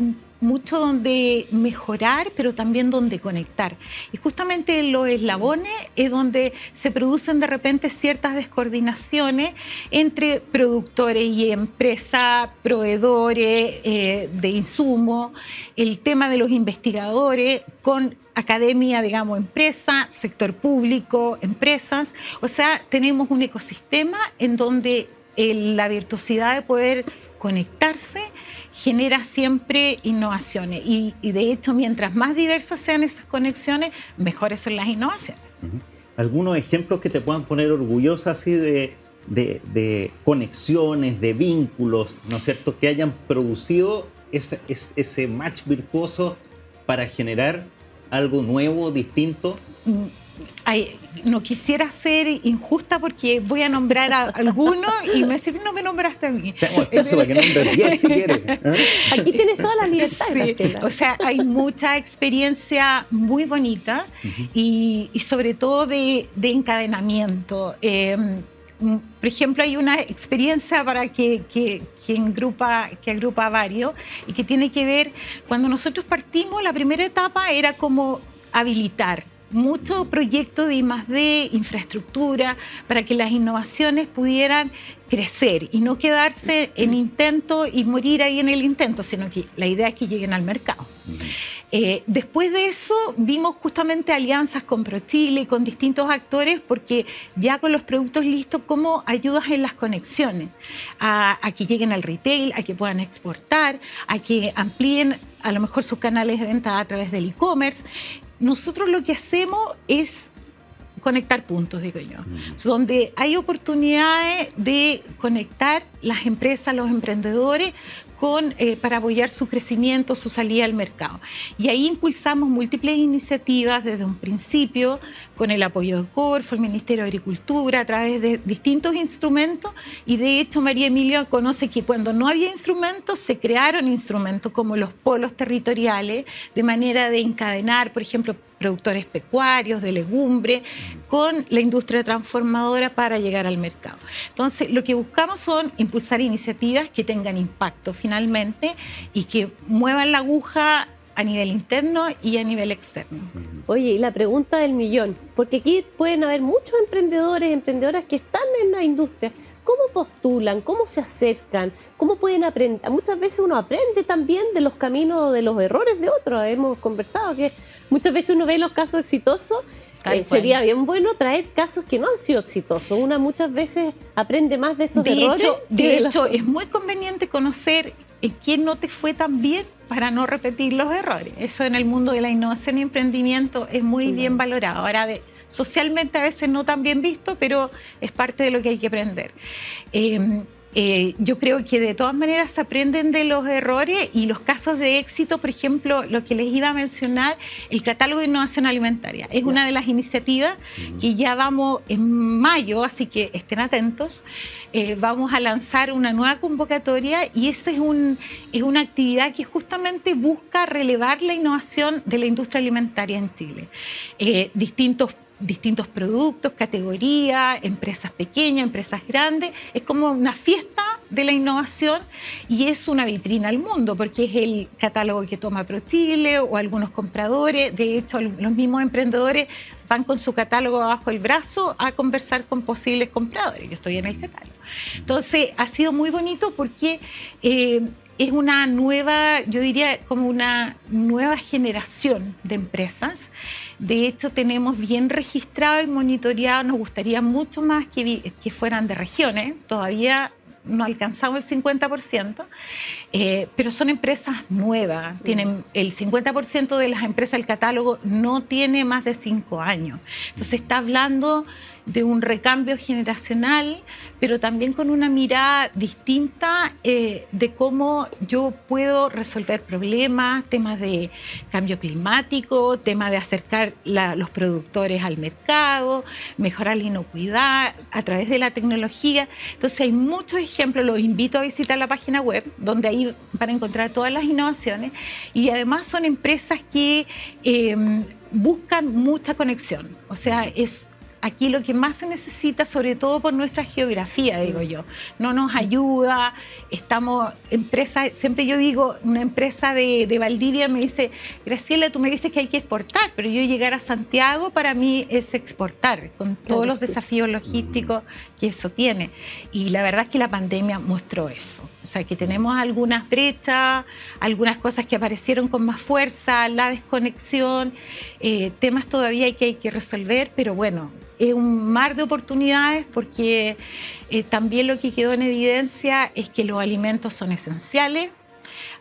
donde mejorar, pero también donde conectar. Y justamente los eslabones es donde se producen de repente ciertas descoordinaciones entre productores y empresas, proveedores de insumos, el tema de los investigadores con academia, digamos, empresa, sector público, empresas. O sea, tenemos un ecosistema en donde la virtuosidad de poder conectarse genera siempre innovaciones y de hecho mientras más diversas sean esas conexiones, mejores son las innovaciones. ¿Algunos ejemplos que te puedan poner orgullosa así de conexiones, de vínculos, ¿no es cierto?, que hayan producido ese match virtuoso para generar algo nuevo, distinto? no quisiera ser injusta porque voy a nombrar a alguno y me dicen, no me nombraste a mí. Tengo espacio para que nombres 10 si quieres. Aquí tienes toda la libertad, Sí, Graciela. o sea, hay mucha experiencia muy bonita y sobre todo de encadenamiento. Por ejemplo, hay una experiencia para que agrupa varios y que tiene que ver, cuando nosotros partimos, la primera etapa era como habilitar mucho proyecto de I+D, infraestructura, para que las innovaciones pudieran crecer y no quedarse en intento y morir ahí en el intento, sino que la idea es que lleguen al mercado. Después de eso vimos justamente alianzas con ProChile y con distintos actores, porque ya con los productos listos, cómo ayudas en las conexiones, a que lleguen al retail, a que puedan exportar, a que amplíen a lo mejor sus canales de venta a través del e-commerce. Nosotros lo que hacemos es conectar puntos, digo yo, donde hay oportunidades de conectar las empresas, los emprendedores, para apoyar su crecimiento, su salida al mercado. Y ahí impulsamos múltiples iniciativas desde un principio, con el apoyo de Corfo, el Ministerio de Agricultura, a través de distintos instrumentos, y de hecho María Emilia conoce que cuando no había instrumentos, se crearon instrumentos como los polos territoriales, de manera de encadenar, por ejemplo, productores pecuarios, de legumbre, con la industria transformadora para llegar al mercado. Entonces, lo que buscamos son impulsar iniciativas que tengan impacto finalmente y que muevan la aguja a nivel interno y a nivel externo. Oye, y la pregunta del millón, porque aquí pueden haber muchos emprendedores, emprendedoras que están en la industria. ¿Cómo postulan? ¿Cómo se acercan? ¿Cómo pueden aprender? Muchas veces uno aprende también de los caminos, de los errores de otros. Hemos conversado que muchas veces uno ve los casos exitosos. Sería bien bueno traer casos que no han sido exitosos. Una muchas veces aprende más de esos errores. De hecho, es muy conveniente conocer en quién no te fue tan bien para no repetir los errores. Eso en el mundo de la innovación y emprendimiento es muy bien valorado. Ahora, socialmente a veces no tan bien visto, pero es parte de lo que hay que aprender. Yo creo que de todas maneras se aprenden de los errores y los casos de éxito. Por ejemplo, lo que les iba a mencionar, el catálogo de innovación alimentaria. Es una de las iniciativas que ya vamos en mayo, así que estén atentos. Vamos a lanzar una nueva convocatoria y esa es una actividad que justamente busca relevar la innovación de la industria alimentaria en Chile. Distintos productos, categorías, empresas pequeñas, empresas grandes. Es como una fiesta de la innovación y es una vitrina al mundo, porque es el catálogo que toma ProChile o algunos compradores. De hecho, los mismos emprendedores van con su catálogo bajo el brazo a conversar con posibles compradores. Yo estoy en el catálogo. Entonces, ha sido muy bonito porque es una nueva, yo diría, como una nueva generación de empresas. De hecho, tenemos bien registrado y monitoreado, nos gustaría mucho más que fueran de regiones, todavía no alcanzamos el 50%, pero son empresas nuevas. Tienen el 50% de las empresas del catálogo no tiene más de 5 años. Entonces está hablando de un recambio generacional, pero también con una mirada distinta de cómo yo puedo resolver problemas, temas de cambio climático, temas de acercar los productores al mercado, mejorar la inocuidad a través de la tecnología. Entonces hay muchos ejemplos, los invito a visitar la página web, donde ahí van a encontrar todas las innovaciones, y además son empresas que buscan mucha conexión. O sea, es aquí lo que más se necesita, sobre todo por nuestra geografía, digo yo. No nos ayuda, estamos empresas, siempre yo digo, una empresa de Valdivia me dice, Graciela, tú me dices que hay que exportar, pero yo llegar a Santiago para mí es exportar, con todos los desafíos logísticos que eso tiene. Y la verdad es que la pandemia mostró eso. O sea, que tenemos algunas brechas, algunas cosas que aparecieron con más fuerza, la desconexión, temas todavía que hay que resolver, pero bueno, es un mar de oportunidades porque también lo que quedó en evidencia es que los alimentos son esenciales,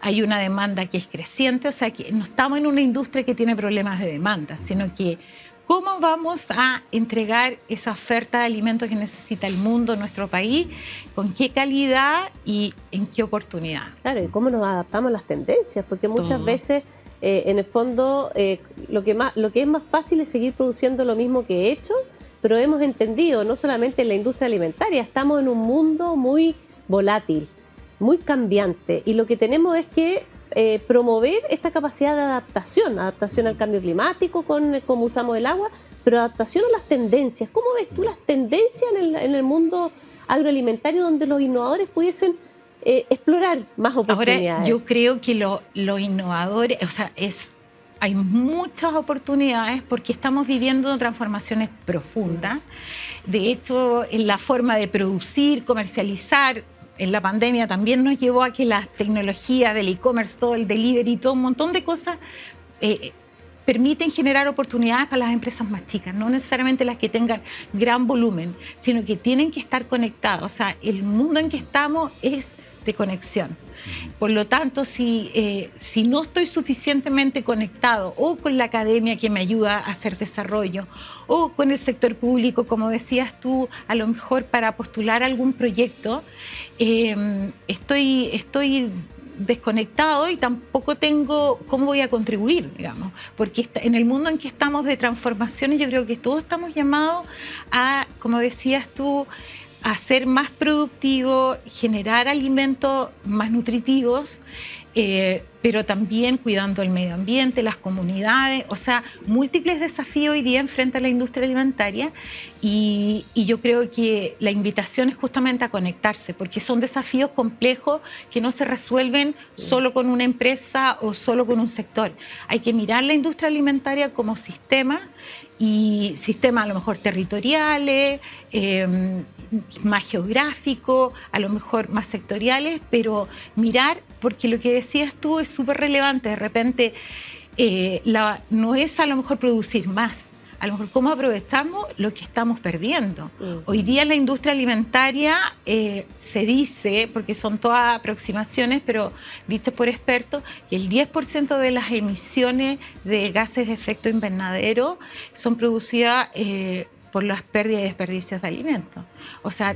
hay una demanda que es creciente, o sea que no estamos en una industria que tiene problemas de demanda, sino que cómo vamos a entregar esa oferta de alimentos que necesita el mundo, nuestro país, con qué calidad y en qué oportunidad. Claro, y cómo nos adaptamos a las tendencias, porque muchas veces En el fondo, lo que es más fácil es seguir produciendo lo mismo que he hecho, pero hemos entendido, no solamente en la industria alimentaria, estamos en un mundo muy volátil, muy cambiante, y lo que tenemos es que promover esta capacidad de adaptación al cambio climático, con cómo usamos el agua, pero adaptación a las tendencias. ¿Cómo ves tú las tendencias en el mundo agroalimentario donde los innovadores pudiesen explorar más oportunidades? Ahora, yo creo que los innovadores, o sea, hay muchas oportunidades porque estamos viviendo transformaciones profundas. De hecho, en la forma de producir, comercializar, en la pandemia también nos llevó a que las tecnologías del e-commerce, todo el delivery, todo un montón de cosas permiten generar oportunidades para las empresas más chicas, no necesariamente las que tengan gran volumen, sino que tienen que estar conectadas. O sea, el mundo en que estamos es de conexión. Por lo tanto, si no estoy suficientemente conectado o con la academia que me ayuda a hacer desarrollo o con el sector público, como decías tú, a lo mejor para postular algún proyecto, estoy desconectado y tampoco tengo cómo voy a contribuir, digamos, porque en el mundo en que estamos de transformaciones, yo creo que todos estamos llamados a, como decías tú, a ser más productivos, generar alimentos más nutritivos, pero también cuidando el medio ambiente, las comunidades, o sea, múltiples desafíos hoy día enfrente a la industria alimentaria, y yo creo que la invitación es justamente a conectarse, porque son desafíos complejos que no se resuelven solo con una empresa o solo con un sector. Hay que mirar la industria alimentaria como sistema, y sistemas a lo mejor territoriales, más geográficos, a lo mejor más sectoriales, pero mirar, porque lo que decías tú es súper relevante. De repente no es a lo mejor producir más, a lo mejor cómo aprovechamos lo que estamos perdiendo. Hoy día la industria alimentaria se dice, porque son todas aproximaciones, pero dicho por expertos, que el 10% de las emisiones de gases de efecto invernadero son producidas por las pérdidas y desperdicios de alimentos. O sea,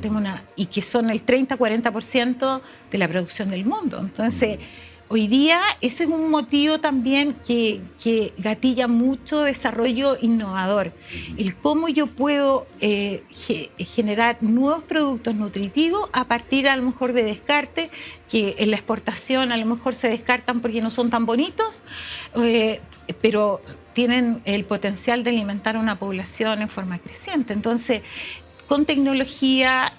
y que son el 30-40% de la producción del mundo. Entonces, hoy día ese es un motivo también que gatilla mucho desarrollo innovador. El cómo yo puedo generar nuevos productos nutritivos a partir a lo mejor de descarte, que en la exportación a lo mejor se descartan porque no son tan bonitos, pero tienen el potencial de alimentar a una población en forma creciente. Entonces, con tecnología,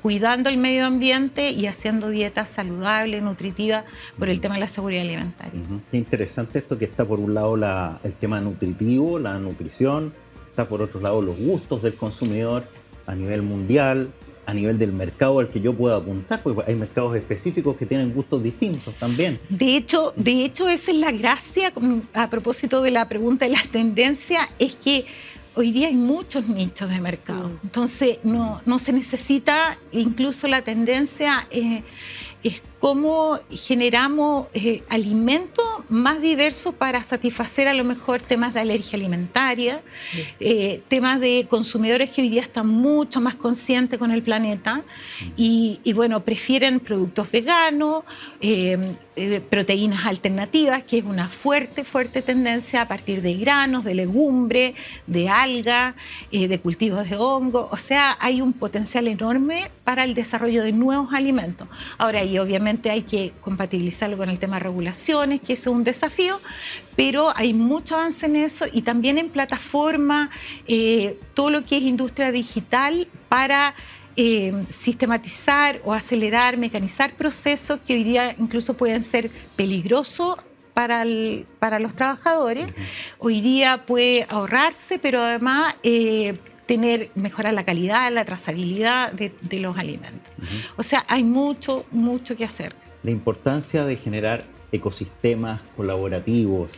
cuidando el medio ambiente y haciendo dietas saludables, nutritivas, por el tema de la seguridad alimentaria. Qué interesante esto, que está por un lado el tema nutritivo, la nutrición, está por otro lado los gustos del consumidor a nivel mundial, a nivel del mercado al que yo puedo apuntar, porque hay mercados específicos que tienen gustos distintos también. De hecho, esa es la gracia, a propósito de la pregunta de las tendencias, es que hoy día hay muchos nichos de mercado. Entonces no se necesita, incluso la tendencia es cómo generamos alimentos más diversos para satisfacer a lo mejor temas de alergia alimentaria, temas de consumidores que hoy día están mucho más conscientes con el planeta y bueno, prefieren productos veganos, proteínas alternativas, que es una fuerte tendencia a partir de granos, de legumbres, de algas, de cultivos de hongo. O sea, hay un potencial enorme para el desarrollo de nuevos alimentos. Ahora, y obviamente hay que compatibilizarlo con el tema de regulaciones, que eso es un desafío, pero hay mucho avance en eso, y también en plataforma, todo lo que es industria digital para sistematizar o acelerar, mecanizar procesos que hoy día incluso pueden ser peligrosos para los trabajadores. Hoy día puede ahorrarse, pero además mejorar la calidad, la trazabilidad de los alimentos. O sea, hay mucho que hacer. La importancia de generar ecosistemas colaborativos,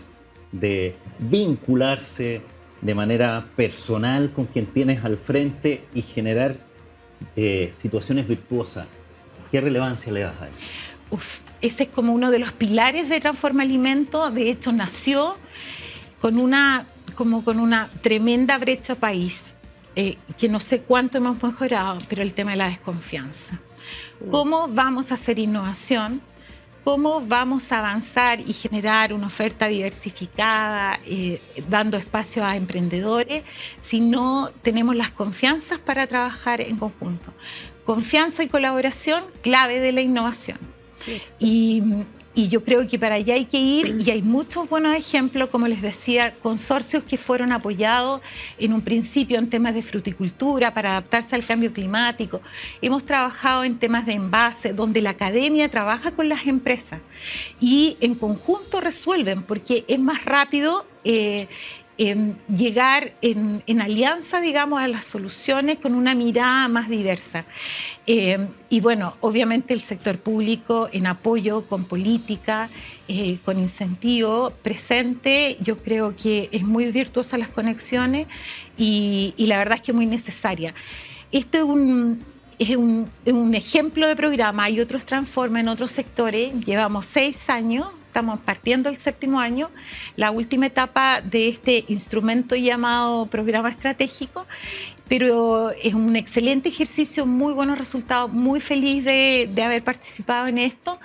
de vincularse de manera personal con quien tienes al frente y generar situaciones virtuosas. ¿Qué relevancia le das a eso? Ese es como uno de los pilares de Transforma Alimentos. De hecho, nació con una tremenda brecha país. Que no sé cuánto hemos mejorado, pero el tema de la desconfianza. ¿Cómo vamos a hacer innovación cómo vamos a avanzar y generar una oferta diversificada, dando espacio a emprendedores, si no tenemos las confianzas para trabajar en conjunto. Confianza y colaboración, clave de la innovación. Y yo creo que para allá hay que ir, y hay muchos buenos ejemplos, como les decía, consorcios que fueron apoyados en un principio en temas de fruticultura para adaptarse al cambio climático. Hemos trabajado en temas de envase, donde la academia trabaja con las empresas y en conjunto resuelven, porque es más rápido llegar en alianza, digamos, a las soluciones con una mirada más diversa. Y bueno, obviamente el sector público en apoyo con política, con incentivo presente, yo creo que es muy virtuosa las conexiones y la verdad es que es muy necesaria. Esto es un ejemplo de programa. Hay otros Transforma en otros sectores. Llevamos 6 años. Estamos partiendo el 7º año, la última etapa de este instrumento llamado programa estratégico, pero es un excelente ejercicio, muy buenos resultados, muy feliz de haber participado en esto,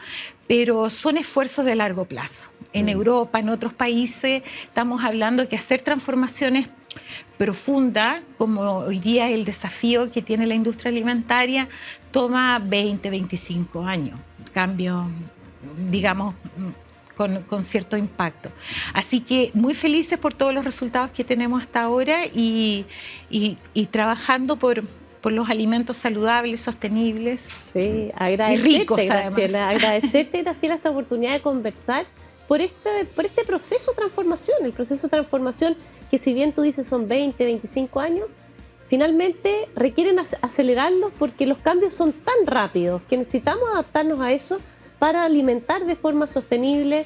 pero son esfuerzos de largo plazo. En Europa, en otros países, estamos hablando de que hacer transformaciones profundas, como hoy día el desafío que tiene la industria alimentaria, toma 20, 25 años. Cambio, digamos, con cierto impacto. Así que muy felices por todos los resultados que tenemos hasta ahora y trabajando por los alimentos saludables, sostenibles, sí, y ricos, Graciela, agradecerte, Graciela, esta oportunidad de conversar por este proceso de transformación, el proceso de transformación que, si bien tú dices son 20, 25 años, finalmente requieren acelerarlos porque los cambios son tan rápidos que necesitamos adaptarnos a eso para alimentar de forma sostenible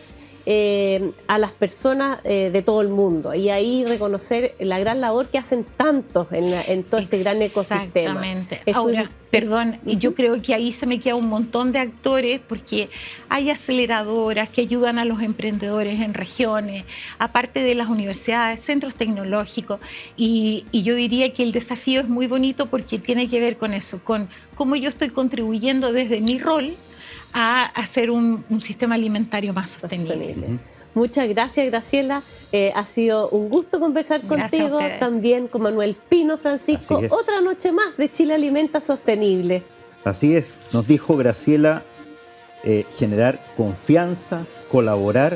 a las personas de todo el mundo. Y ahí reconocer la gran labor que hacen tantos en todo este gran ecosistema. Exactamente. Ahora, perdón, yo creo que ahí se me queda un montón de actores, porque hay aceleradoras que ayudan a los emprendedores en regiones, aparte de las universidades, centros tecnológicos, y yo diría que el desafío es muy bonito porque tiene que ver con eso, con cómo yo estoy contribuyendo desde mi rol a hacer un sistema alimentario más sostenible. Muchas gracias, Graciela. Ha sido un gusto conversar contigo, también con Manuel Pino, Francisco. Otra noche más de Chile Alimenta Sostenible. Así es, nos dijo Graciela, generar confianza, colaborar,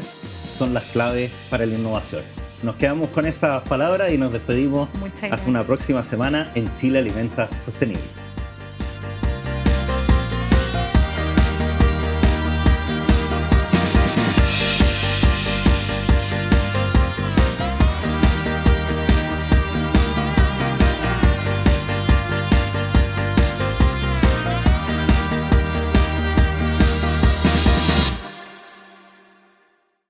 son las claves para la innovación. Nos quedamos con esas palabras y nos despedimos hasta una próxima semana en Chile Alimenta Sostenible.